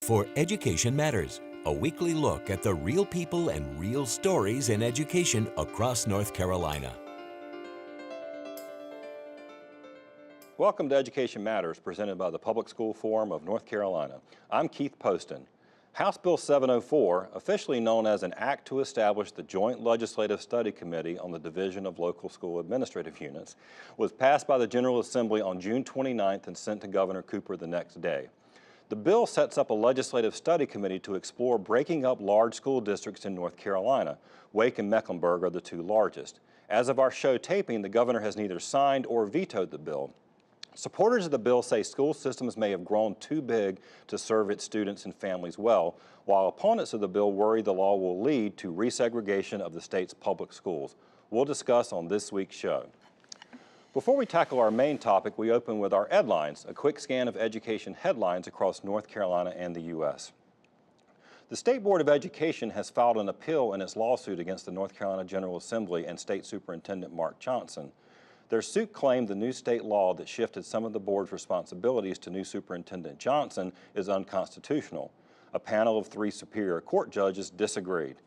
for Education Matters, a weekly look at the real people and real stories in education across North Carolina. Welcome to Education Matters, presented by the Public School Forum of North Carolina. I'm Keith Poston. House Bill 704, officially known as an act to establish the Joint Legislative Study Committee on the Division of Local School Administrative Units, was passed by the General Assembly on June 29th and sent to Governor Cooper the next day. The bill sets up a legislative study committee to explore breaking up large school districts in North Carolina. Wake and Mecklenburg are the two largest. As of our show taping, the governor has neither signed or vetoed the bill. Supporters of the bill say school systems may have grown too big to serve its students and families well, while opponents of the bill worry the law will lead to resegregation of the state's public schools. We'll discuss on this week's show. Before we tackle our main topic, we open with our headlines, a quick scan of education headlines across North Carolina and the U.S. The State Board of Education has filed an appeal in its lawsuit against the North Carolina General Assembly and State Superintendent Mark Johnson. Their suit claimed the new state law that shifted some of the board's responsibilities to new Superintendent Johnson is unconstitutional. A panel of 3 Superior Court judges disagreed.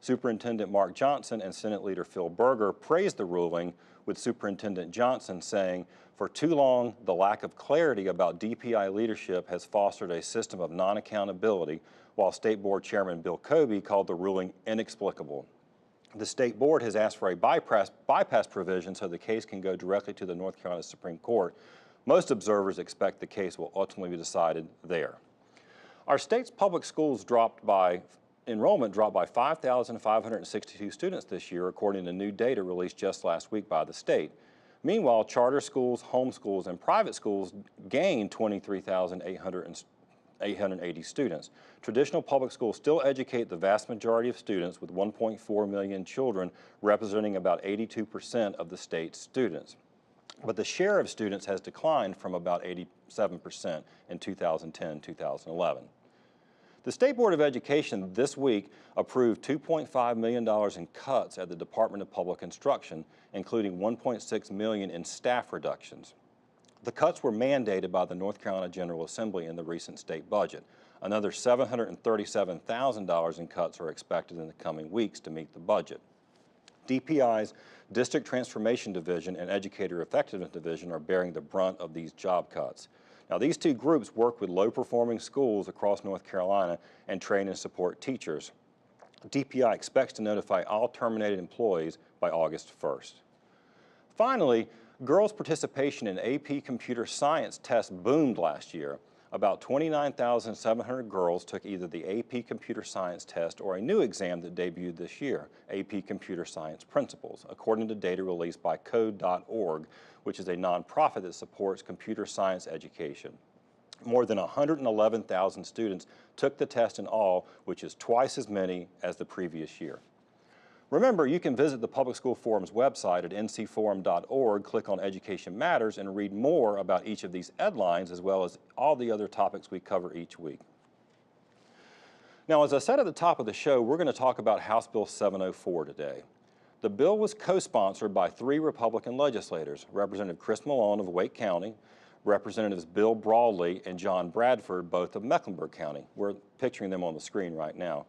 Superintendent Mark Johnson and Senate Leader Phil Berger praised the ruling, with Superintendent Johnson saying, "For too long, the lack of clarity about DPI leadership has fostered a system of non-accountability," while State Board Chairman Bill Kobe called the ruling inexplicable. The State Board has asked for a bypass provision so the case can go directly to the North Carolina Supreme Court. Most observers expect the case will ultimately be decided there. Our state's public schools enrollment dropped by 5,562 students this year, according to new data released just last week by the state. Meanwhile, charter schools, homeschools, and private schools gained 23,880 students. Traditional public schools still educate the vast majority of students, with 1.4 million children representing about 82% of the state's students. But the share of students has declined from about 87% in 2010-2011. The State Board of Education this week approved $2.5 million in cuts at the Department of Public Instruction, including $1.6 million in staff reductions. The cuts were mandated by the North Carolina General Assembly in the recent state budget. Another $737,000 in cuts are expected in the coming weeks to meet the budget. DPI's District Transformation Division and Educator Effectiveness Division are bearing the brunt of these job cuts. Now, these two groups work with low-performing schools across North Carolina and train and support teachers. DPI expects to notify all terminated employees by August 1st. Finally, girls' participation in AP Computer Science tests boomed last year. About 29,700 girls took either the AP Computer Science test or a new exam that debuted this year, AP Computer Science Principles, according to data released by Code.org, which is a nonprofit that supports computer science education. More than 111,000 students took the test in all, which is twice as many as the previous year. Remember, you can visit the Public School Forum's website at ncforum.org, click on Education Matters, and read more about each of these headlines, as well as all the other topics we cover each week. Now, as I said at the top of the show, we're going to talk about House Bill 704 today. The bill was co-sponsored by 3 Republican legislators, Representative Chris Malone of Wake County, Representatives Bill Broadley and John Bradford, both of Mecklenburg County. We're picturing them on the screen right now.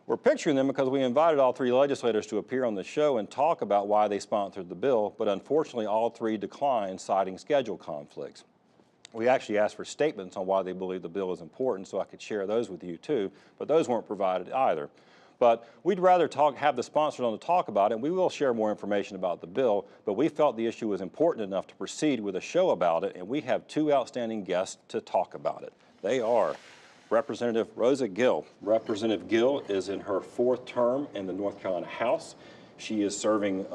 We're picturing them because we invited all 3 legislators to appear on the show and talk about why they sponsored the bill, but unfortunately all 3 declined, citing schedule conflicts. We actually asked for statements on why they believe the bill is important so I could share those with you too, but those weren't provided either. But we'd rather have the sponsors on to talk about it, and we will share more information about the bill, but we felt the issue was important enough to proceed with a show about it, and we have 2 outstanding guests to talk about it. They are Representative Rosa Gill. Representative Gill is in her 4th term in the North Carolina House. She is serving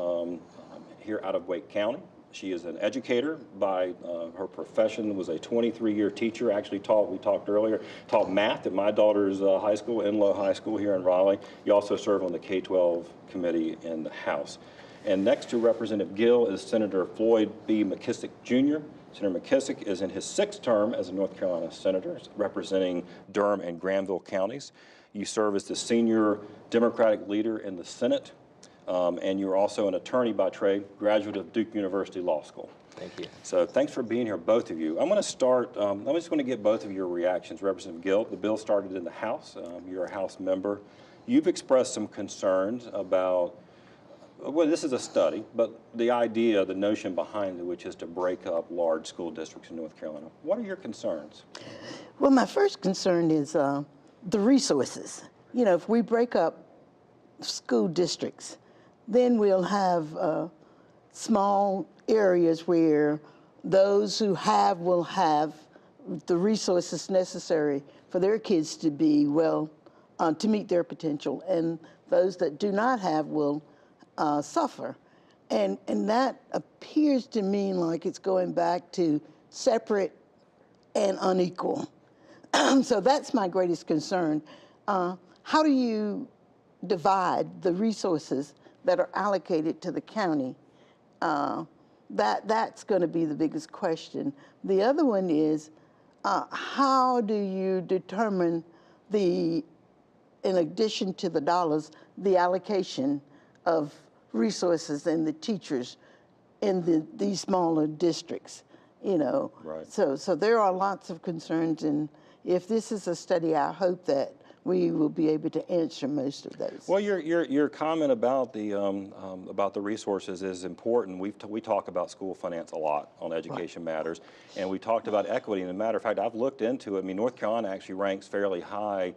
here out of Wake County. She is an educator by her profession, was a 23-year teacher, actually we talked earlier, taught math at my daughter's high school, Enloe High School here in Raleigh. You also serve on the K-12 committee in the House. And next to Representative Gill is Senator Floyd B. McKissick, Jr. Senator McKissick is in his 6th term as a North Carolina senator, representing Durham and Granville counties. You serve as the senior Democratic leader in the Senate, and you're also an attorney by trade, graduate of Duke University Law School. Thank you. So thanks for being here, both of you. I'm going to start, I'm just going to get both of your reactions. Representative Gill, the bill started in the House. You're a House member. You've expressed some concerns about, well, this is a study, but the idea, the notion behind it, which is to break up large school districts in North Carolina. What are your concerns? Well, my first concern is the resources. You know, if we break up school districts, then we'll have small areas where those who have will have the resources necessary for their kids to be to meet their potential, and those that do not have will suffer. And that appears to mean like it's going back to separate and unequal. So that's my greatest concern. How do you divide the resources that are allocated to the county? That's going to be the biggest question. The other one is, how do you determine in addition to the dollars, the allocation of resources and the teachers in these smaller districts? You know, Right. So there are lots of concerns, and if this is a study, I hope that we will be able to answer most of those. Well, your comment about the resources is important. We talk about school finance a lot on Education Matters, and we talked about equity. And as a matter of fact, I've looked into it. I mean, North Carolina actually ranks fairly high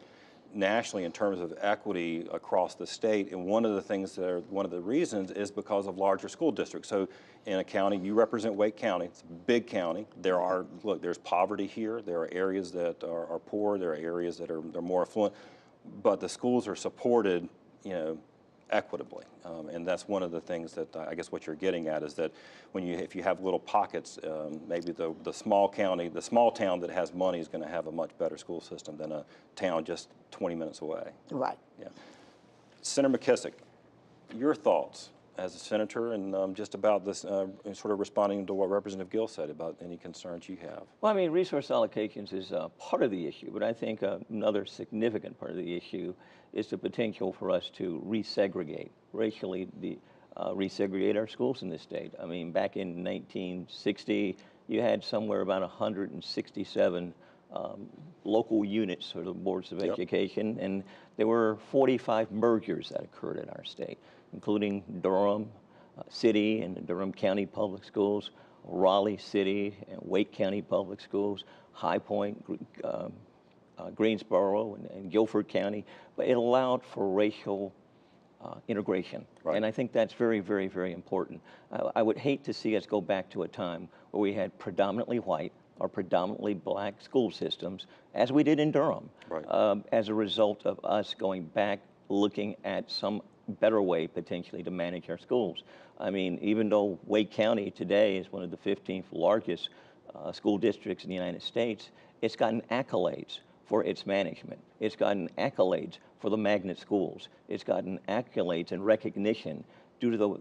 nationally in terms of equity across the state, and one of the reasons is because of larger school districts. So in a county, you represent Wake County, it's a big county. There's poverty here, there are areas that are poor, there are areas that are more affluent, but the schools are supported, equitably. And that's one of the things that I guess what you're getting at is that if you have little pockets, maybe the small town that has money is going to have a much better school system than a town just 20 minutes away. Right. Yeah. Senator McKissick, your thoughts as a senator and just about this, sort of responding to what Representative Gill said about any concerns you have. Well, I mean, resource allocations is part of the issue, but I think another significant part of the issue is the potential for us to racially resegregate our schools in this state. I mean, back in 1960, you had somewhere about 167 local units, sort of boards of education, and there were 45 mergers that occurred in our state, including Durham City and Durham County Public Schools, Raleigh City and Wake County Public Schools, High Point, Greensboro and Guilford County, but it allowed for racial integration. Right. And I think that's very, very, very important. I would hate to see us go back to a time where we had predominantly white or predominantly black school systems, as we did in Durham, Right. as a result of us going back, looking at some better way potentially to manage our schools. I mean, even though Wake County today is one of the 15th largest school districts in the United States, it's gotten accolades for its management. It's gotten accolades for the magnet schools. It's gotten accolades and recognition due to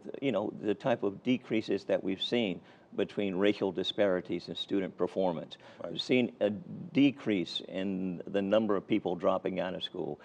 the type of decreases that we've seen between racial disparities in student performance. Right. We've seen a decrease in the number of people dropping out of school.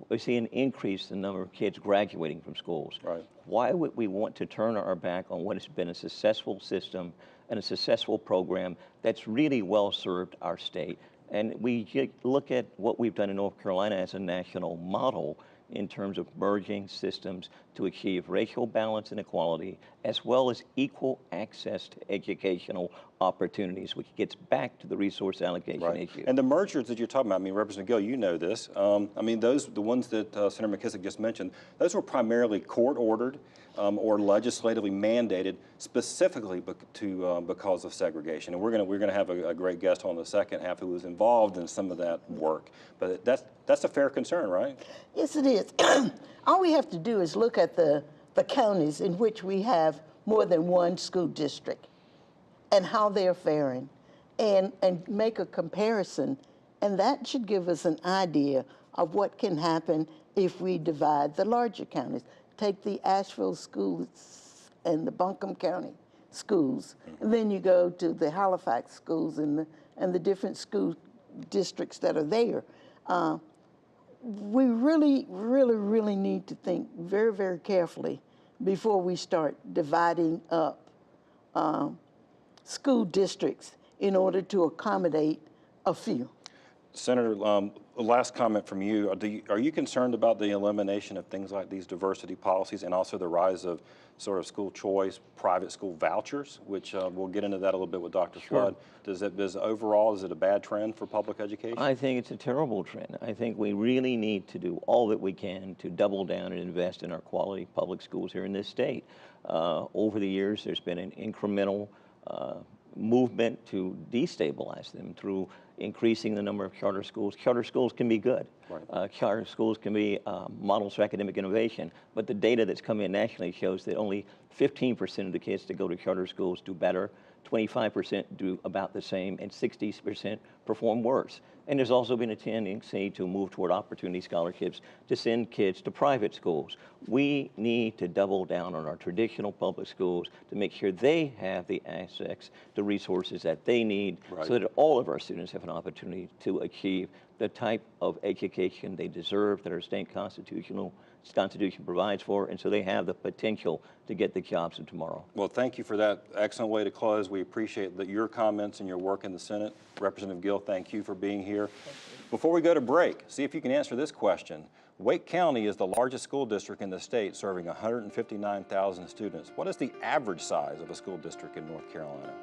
We've seen an increase in the number of kids graduating from schools. Right. Why would we want to turn our back on what has been a successful system and a successful program that's really well served our state? And we look at what we've done in North Carolina as a national model in terms of merging systems to achieve racial balance and equality, as well as equal access to educational opportunities, which gets back to the resource allocation issue. And the mergers that you're talking about, I mean, Representative Gill, you know this. I mean, the ones that Senator McKissick just mentioned, those were primarily court-ordered or legislatively mandated, specifically because of segregation. And we're gonna have a great guest on the second half who was involved in some of that work. But that's a fair concern, right? Yes, it is. All we have to do is look at the counties in which we have more than one school district and how they're faring, and make a comparison. And that should give us an idea of what can happen if we divide the larger counties. Take the Asheville schools and the Buncombe County schools, and then you go to the Halifax schools and the different school districts that are there. We really, really, really need to think very, very carefully before we start dividing up school districts in order to accommodate a few. Senator, last comment from you. Are you concerned about the elimination of things like these diversity policies and also the rise of sort of school choice, private school vouchers, which we'll get into that a little bit with Dr. Flood. Overall, is it a bad trend for public education? I think it's a terrible trend. I think we really need to do all that we can to double down and invest in our quality public schools here in this state. Over the years, there's been an incremental movement to destabilize them through increasing the number of charter schools. Charter schools can be good. Right. Charter schools can be models for academic innovation, but the data that's come in nationally shows that only 15% of the kids that go to charter schools do better, 25% do about the same, and 60% perform worse. And there's also been a tendency to move toward opportunity scholarships to send kids to private schools. We need to double down on our traditional public schools to make sure they have the access to resources that they need, right, so that all of our students have an opportunity to achieve the type of education they deserve, that our state constitution provides for, and so they have the potential to get the jobs of tomorrow. Well, thank you for that excellent way to close. We appreciate your comments and your work in the Senate. Representative Gill, thank you for being here. Before we go to break, see if you can answer this question. Wake County is the largest school district in the state, serving 159,000 students. What is the average size of a school district in North Carolina?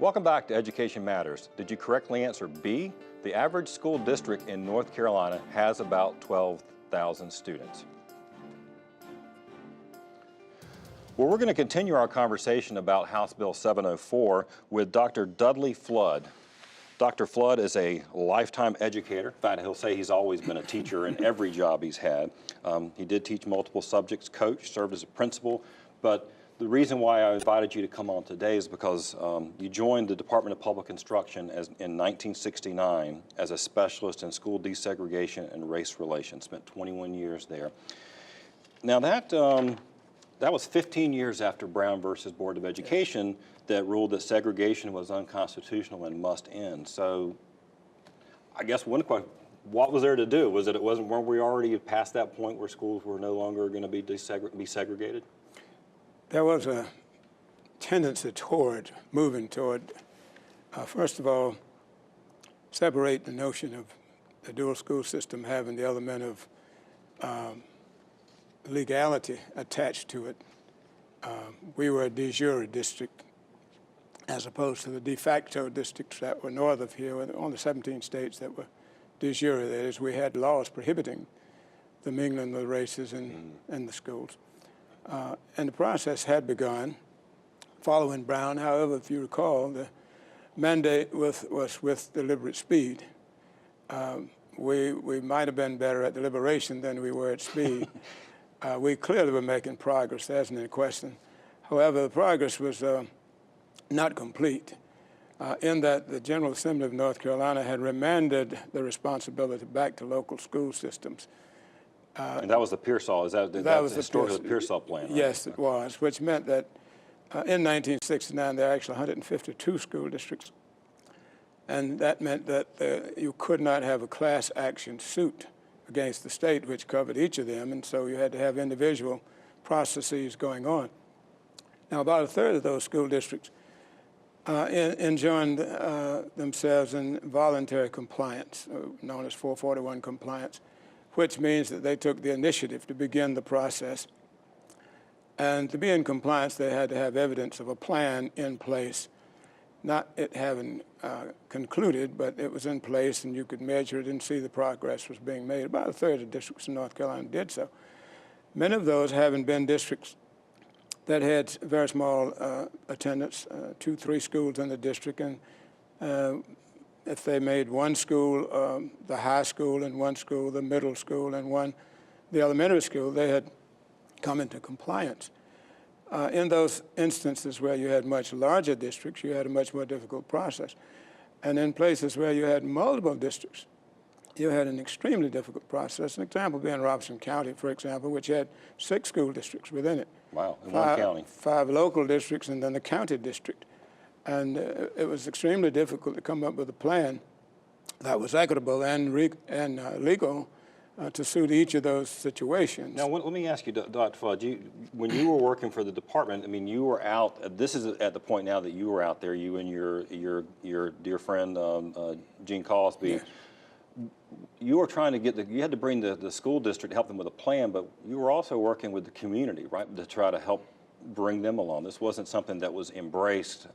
Welcome back to Education Matters. Did you correctly answer B? The average school district in North Carolina has about 12,000 students. Well, we're going to continue our conversation about House Bill 704 with Dr. Dudley Flood. Dr. Flood is a lifetime educator. In fact, he'll say he's always been a teacher in every job he's had. He did teach multiple subjects, coached, served as a principal, but the reason why I invited you to come on today is because you joined the Department of Public Instruction in 1969 as a specialist in school desegregation and race relations. Spent 21 years there. Now that was 15 years after Brown versus Board of Education that ruled that segregation was unconstitutional and must end. So I guess one question, what was there to do? Weren't we already past that point where schools were no longer going to be segregated? There was a tendency toward, moving toward, first of all, separate the notion of the dual school system having the element of legality attached to it. We were a de jure district as opposed to the de facto districts that were north of here, only 17 states that were de jure. That is, we had laws prohibiting the mingling of the races in the schools. And the process had begun following Brown. However, if you recall, the mandate was with deliberate speed. We might have been better at deliberation than we were at speed. We clearly were making progress, there isn't any question. However, the progress was not complete in that the General Assembly of North Carolina had remanded the responsibility back to local school systems. And that was the Pearsall, that was historically the Pearsall plan, right? Yes, it was, which meant that in 1969 there are actually 152 school districts. And that meant that you could not have a class action suit against the state, which covered each of them, and so you had to have individual processes going on. Now, about a third of those school districts enjoined themselves in voluntary compliance, known as 441 compliance, which means that they took the initiative to begin the process. And to be in compliance, they had to have evidence of a plan in place, not it having concluded, but it was in place and you could measure it and see the progress was being made. About a third of districts in North Carolina did so. Many of those having been districts that had very small attendance, 2, 3 schools in the district, and if they made one school, the high school in one school, the middle school in one, the elementary school, they had come into compliance. In those instances where you had much larger districts, you had a much more difficult process. And in places where you had multiple districts you had an extremely difficult process. An example being Robeson County, for example, which had 6 school districts within it. Wow, in one county. 5 local districts and then the county district. And it was extremely difficult to come up with a plan that was equitable and legal to suit each of those situations. Now, let me ask you, Dr. Flood, when you were working for the department, I mean, you were out, this is at the point now that you were out there, you and your dear friend, Gene Cosby. Yes. You were trying to you had to bring the school district to help them with a plan, but you were also working with the community, right, to try to help bring them along. This wasn't something that was embraced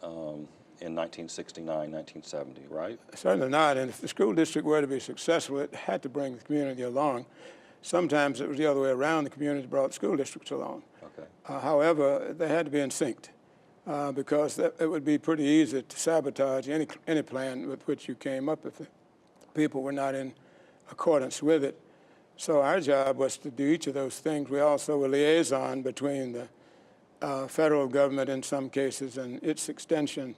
in 1969, 1970, right? Certainly not, and if the school district were to be successful, it had to bring the community along. Sometimes it was the other way around, the community brought school districts along. Okay. However, they had to be in sync because it would be pretty easy to sabotage any plan with which you came up if the people were not in accordance with it. So our job was to do each of those things. We also were liaison between the federal government in some cases and its extension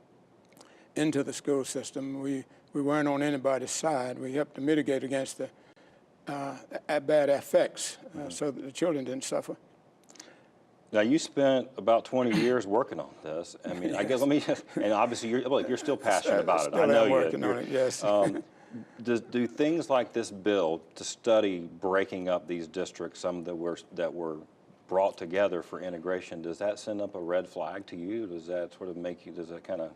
into the school system. We weren't on anybody's side. We helped to mitigate against the bad effects so that the children didn't suffer. Now, you spent about 20 years working on this. I mean, yes. I guess and obviously you're still passionate about it. Still I know am working on it, yes. Do things like this bill to study breaking up these districts, some that were brought together for integration, does that send up a red flag to you? Does that sort of does that kind of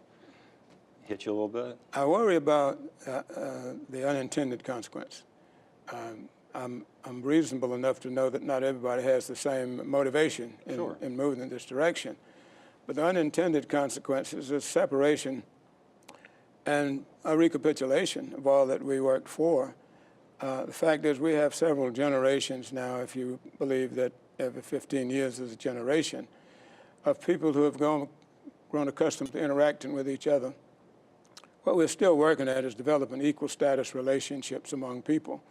hit you a little bit? I worry about the unintended consequence. I'm reasonable enough to know that not everybody has the same motivation in moving in this direction. But the unintended consequences is separation and a recapitulation of all that we worked for. The fact is we have several generations now, if you believe that every 15 years is a generation, of people who have grown accustomed to interacting with each other. What we're still working at is developing equal status relationships among people.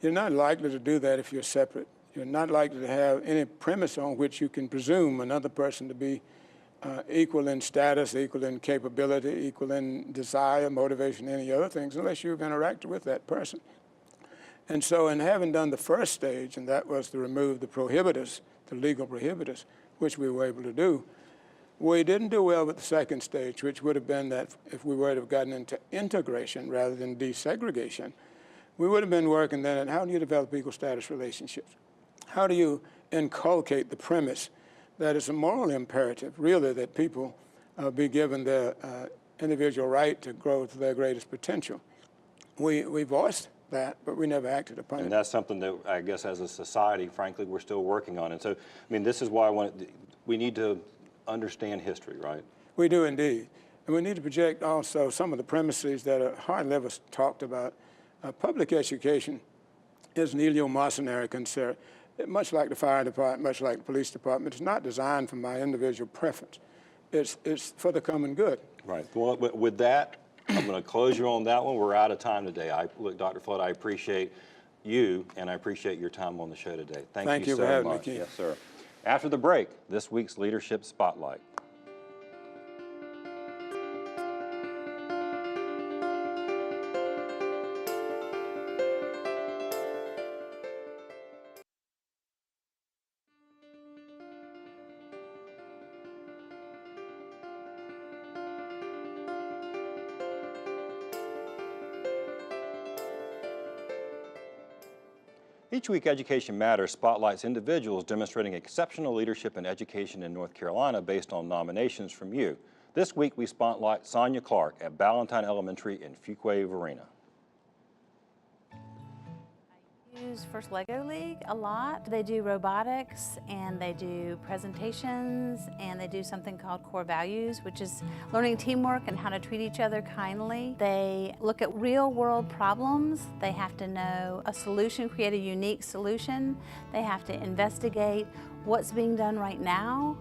You're not likely to do that if you're separate. You're not likely to have any premise on which you can presume another person to be equal in status, equal in capability, equal in desire, motivation, any other things, unless you've interacted with that person. And so in having done the first stage, and that was to remove the prohibitors, the legal prohibitors, which we were able to do, we didn't do well with the second stage, which would have been that if we were to have gotten into integration rather than desegregation, we would have been working then on how do you develop equal status relationships? How do you inculcate the premise that it's a moral imperative, really, that people be given their individual right to grow to their greatest potential? We voiced that, but we never acted upon it. And that's something that I guess as a society, frankly, we're still working on. And so, I mean, this is why we need to understand history, right? We do indeed. And we need to project also some of the premises that are hardly ever talked about. Public education is an eleemosynary concern. Much like the fire department, much like the police department, it's not designed for my individual preference. It's for the common good. Right. Well, with that, I'm going to close you on that one. We're out of time today. Look, Dr. Flood, I appreciate you, and I appreciate your time on the show today. Thank you so for having much. me, Keith. Yes, sir. After the break, this week's Leadership Spotlight. Each week, Education Matters spotlights individuals demonstrating exceptional leadership in education in North Carolina based on nominations from you. This week, we spotlight Sonia Clark at Ballantyne Elementary in Fuquay-Varina. I use First Lego League a lot. They do robotics and they do presentations and they do something called core values, which is learning teamwork and how to treat each other kindly. They look at real world problems. They have to know a solution, create a unique solution. They have to investigate what's being done right now,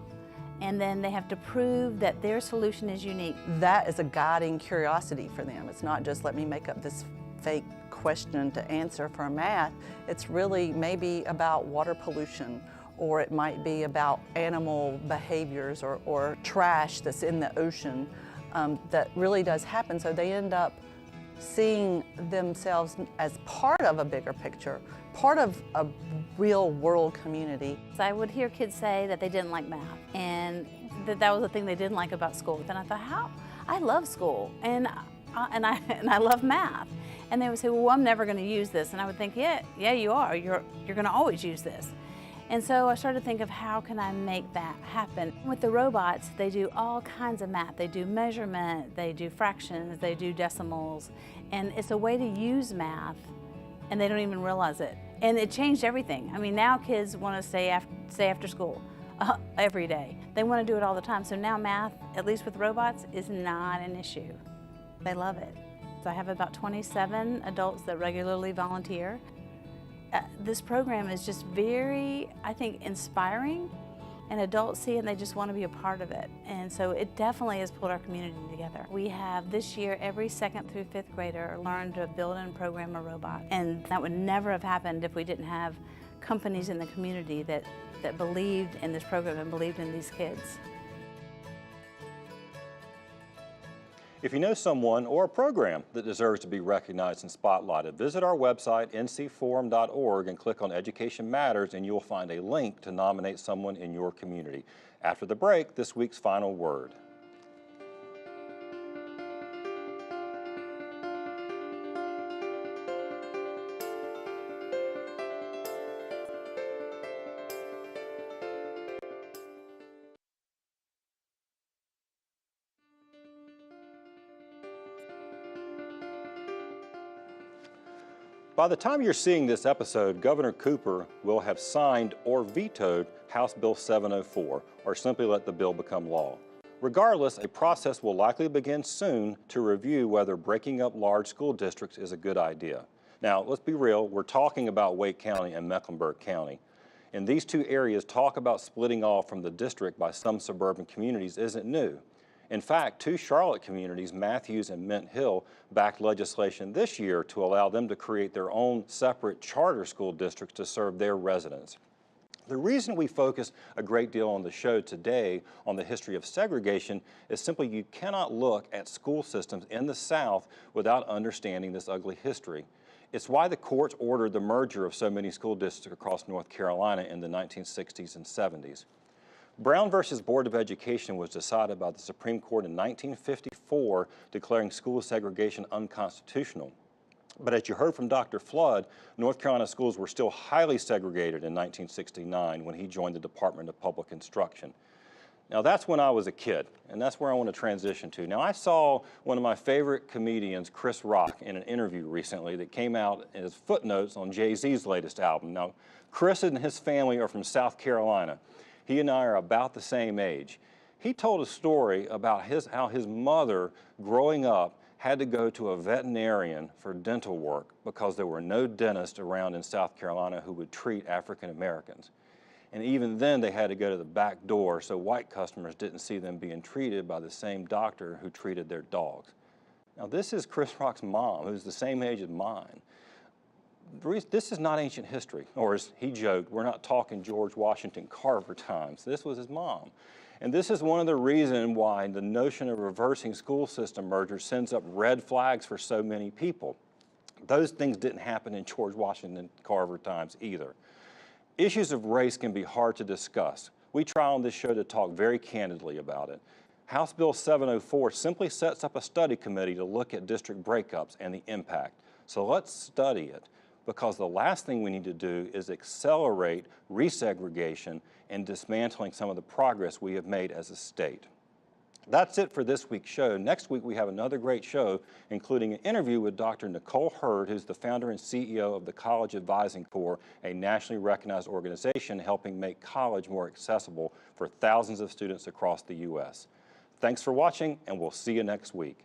and then they have to prove that their solution is unique. That is a guiding curiosity for them. It's not just let me make up this fake question to answer for math. It's really maybe about water pollution, or it might be about animal behaviors or trash that's in the ocean that really does happen. So they end up seeing themselves as part of a bigger picture, part of a real world community. So I would hear kids say that they didn't like math and that was the thing they didn't like about school. Then I thought, how? I love school and I love math. And they would say, well, I'm never going to use this. And I would think, yeah, you are. You're going to always use this. And so I started to think of how can I make that happen. With the robots, they do all kinds of math. They do measurement, they do fractions, they do decimals. And it's a way to use math and they don't even realize it. And it changed everything. I mean, now kids want to stay after school every day. They want to do it all the time. So now math, at least with robots, is not an issue. They love it. So I have about 27 adults that regularly volunteer. This program is just very, I think, inspiring, and adults see it and they just want to be a part of it. And so it definitely has pulled our community together. We have this year, every 2nd through 5th grader learned to build and program a robot. And that would never have happened if we didn't have companies in the community that believed in this program and believed in these kids. If you know someone or a program that deserves to be recognized and spotlighted, visit our website, ncforum.org, and click on Education Matters, and you'll find a link to nominate someone in your community. After the break, this week's final word. By the time you're seeing this episode, Governor Cooper will have signed or vetoed House Bill 704, or simply let the bill become law. Regardless, a process will likely begin soon to review whether breaking up large school districts is a good idea. Now, let's be real, we're talking about Wake County and Mecklenburg County. In these two areas, talk about splitting off from the district by some suburban communities isn't new. In fact, 2 Charlotte communities, Matthews and Mint Hill, backed legislation this year to allow them to create their own separate charter school districts to serve their residents. The reason we focus a great deal on the show today on the history of segregation is simply you cannot look at school systems in the South without understanding this ugly history. It's why the courts ordered the merger of so many school districts across North Carolina in the 1960s and 70s. Brown versus Board of Education was decided by the Supreme Court in 1954, declaring school segregation unconstitutional. But as you heard from Dr. Flood, North Carolina schools were still highly segregated in 1969 when he joined the Department of Public Instruction. Now that's when I was a kid, and that's where I want to transition to. Now I saw one of my favorite comedians, Chris Rock, in an interview recently that came out as footnotes on Jay-Z's latest album. Now, Chris and his family are from South Carolina. He and I are about the same age. He told a story about how his mother, growing up, had to go to a veterinarian for dental work because there were no dentists around in South Carolina who would treat African Americans. And even then they had to go to the back door so white customers didn't see them being treated by the same doctor who treated their dogs. Now this is Chris Rock's mom, who's the same age as mine. This is not ancient history, or as he joked, we're not talking George Washington Carver times. This was his mom. And this is one of the reasons why the notion of reversing school system mergers sends up red flags for so many people. Those things didn't happen in George Washington Carver times either. Issues of race can be hard to discuss. We try on this show to talk very candidly about it. House Bill 704 simply sets up a study committee to look at district breakups and the impact. So let's study it, because the last thing we need to do is accelerate resegregation and dismantling some of the progress we have made as a state. That's it for this week's show. Next week we have another great show, including an interview with Dr. Nicole Hurd, who's the founder and CEO of the College Advising Corps, a nationally recognized organization helping make college more accessible for thousands of students across the U.S. Thanks for watching, and we'll see you next week.